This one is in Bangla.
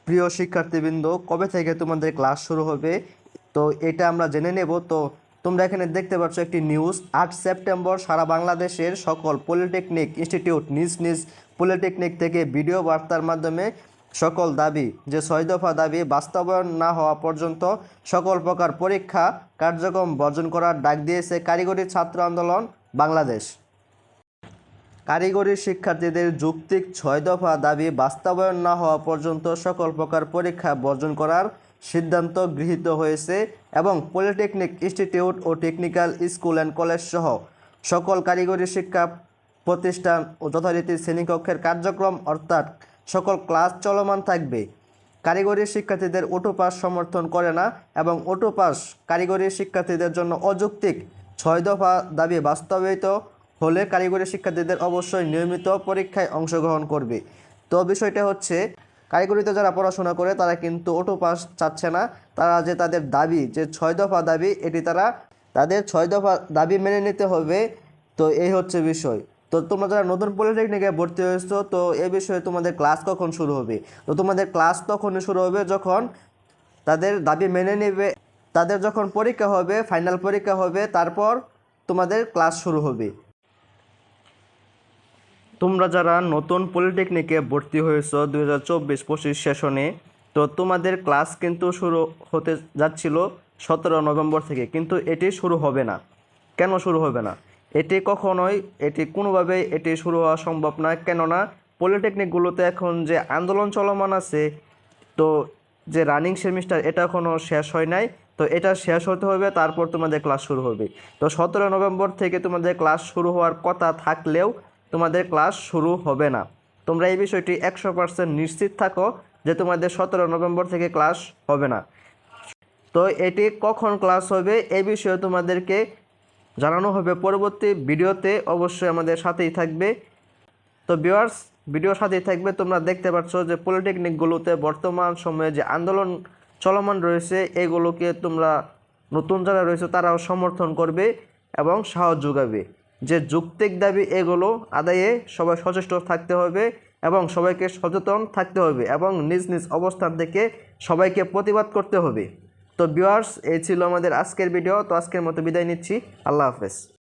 প্রিয় শিক্ষার্থীবৃন্দ, কবে থেকে তোমাদের ক্লাস শুরু হবে তো এটা আমরা জেনে নেব। তো তোমরা এখানে দেখতে পাচ্ছ একটি নিউজ। 8 সেপ্টেম্বর সারা বাংলাদেশের সকল পলিটেকনিক ইনস্টিটিউট নিজ নিজ পলিটেকনিক থেকে ভিডিও বার্তার মাধ্যমে সকল দাবি, যে 6 দফা দাবি বাস্তবায়ন না হওয়া পর্যন্ত সকল প্রকার পরীক্ষা কার্যক্রম বর্জন করার ডাক দিয়েছে কারিগরি ছাত্র আন্দোলন বাংলাদেশ। কারিগরি শিক্ষার্থীদের যৌক্তিক 6 দফা দাবি বাস্তবায়ন না হওয়া পর্যন্ত সকল প্রকার পরীক্ষা বর্জন করার সিদ্ধান্ত গৃহীত হয়েছে এবং পলিটেকনিক ইনস্টিটিউট ও টেকনিক্যাল স্কুল অ্যান্ড কলেজ সহ সকল কারিগরি শিক্ষা প্রতিষ্ঠান ও যথারীতি শ্রেণীকক্ষের কার্যক্রম অর্থাৎ সকল ক্লাস চলমান থাকবে। কারিগরি শিক্ষার্থীদের অটো পাস সমর্থন করে না এবং অটো পাস কারিগরি শিক্ষার্থীদের জন্য অযৌক্তিক 6 দফা দাবি বাস্তবায়িত হলে কারিগরি শিক্ষার্থীদের অবশ্যই নিয়মিত পরীক্ষায় অংশগ্রহণ করবে। তো বিষয়টা হচ্ছে, কারিগরিতে যারা পড়াশোনা করে তারা কিন্তু অটো পাস চাচ্ছে না। তারা যে তাদের দাবি, যে 6 দফা দাবি, এটি তাদের 6 দফা দাবি মেনে নিতে হবে। তো এই হচ্ছে বিষয়। তো তোমরা যারা নতুন পলিটেকনিকে ভর্তি হয়েছো, তো এই বিষয়ে তোমাদের ক্লাস কখন শুরু হবে? তো তোমাদের ক্লাস তখনই শুরু হবে যখন তাদের দাবি মেনে নেবে। তাদের যখন পরীক্ষা হবে, ফাইনাল পরীক্ষা হবে, তারপর তোমাদের ক্লাস শুরু হবে। তোমরা যারা নতুন পলিটেকনিকে ভর্তি হয়েছো 2024-25 সেশনে, তো তোমাদের ক্লাস কিন্তু শুরু হতে যাচ্ছিল 17 নভেম্বর থেকে, কিন্তু এটি শুরু হবে না। কেন শুরু হবে না? এটি কোনোভাবেই শুরু হওয়া সম্ভব না। কেননা পলিটেকনিকগুলোতে এখন যে আন্দোলন চলমান আছে, তো যে রানিং সেমিস্টার এটা এখনও শেষ হয় নাই। তো এটা শেষ হতে হবে, তারপর তোমাদের ক্লাস শুরু হবে। তো 17 নভেম্বর থেকে তোমাদের ক্লাস শুরু হওয়ার কথা থাকলেও তোমাদের ক্লাস শুরু হবে না। তোমরা এই বিষয়টি 100% নিশ্চিত থাকো যে তোমাদের 17 নভেম্বর থেকে ক্লাস হবে না। তো এটি কখন ক্লাস হবে এই বিষয়ে তোমাদেরকে জানানো হবে পরবর্তী ভিডিওতে। অবশ্যই আমাদের সাথেই থাকবে। তো ভিউয়ার্স, ভিডিওর সাথেই থাকবে। তোমরা দেখতে পাচ্ছ যে পলিটেকনিকগুলোতে বর্তমান সময়ে যে আন্দোলন চলমান রয়েছে, এগুলোকে তোমরা নতুন যারা রয়েছে তারাও সমর্থন করবে এবং সাহস যোগাবে। যে যৌক্তিক দাবি এগুলো আদায়ে সবাই সচেষ্ট থাকতে হবে এবং সবাইকে সচেতন থাকতে হবে এবং নিজ নিজ অবস্থান থেকে সবাইকে প্রতিবাদ করতে হবে। তো ভিউয়ার্স, এই ছিল আমাদের আজকের ভিডিও। তো আজকের মতো বিদায় নিচ্ছি। আল্লাহ হাফেজ।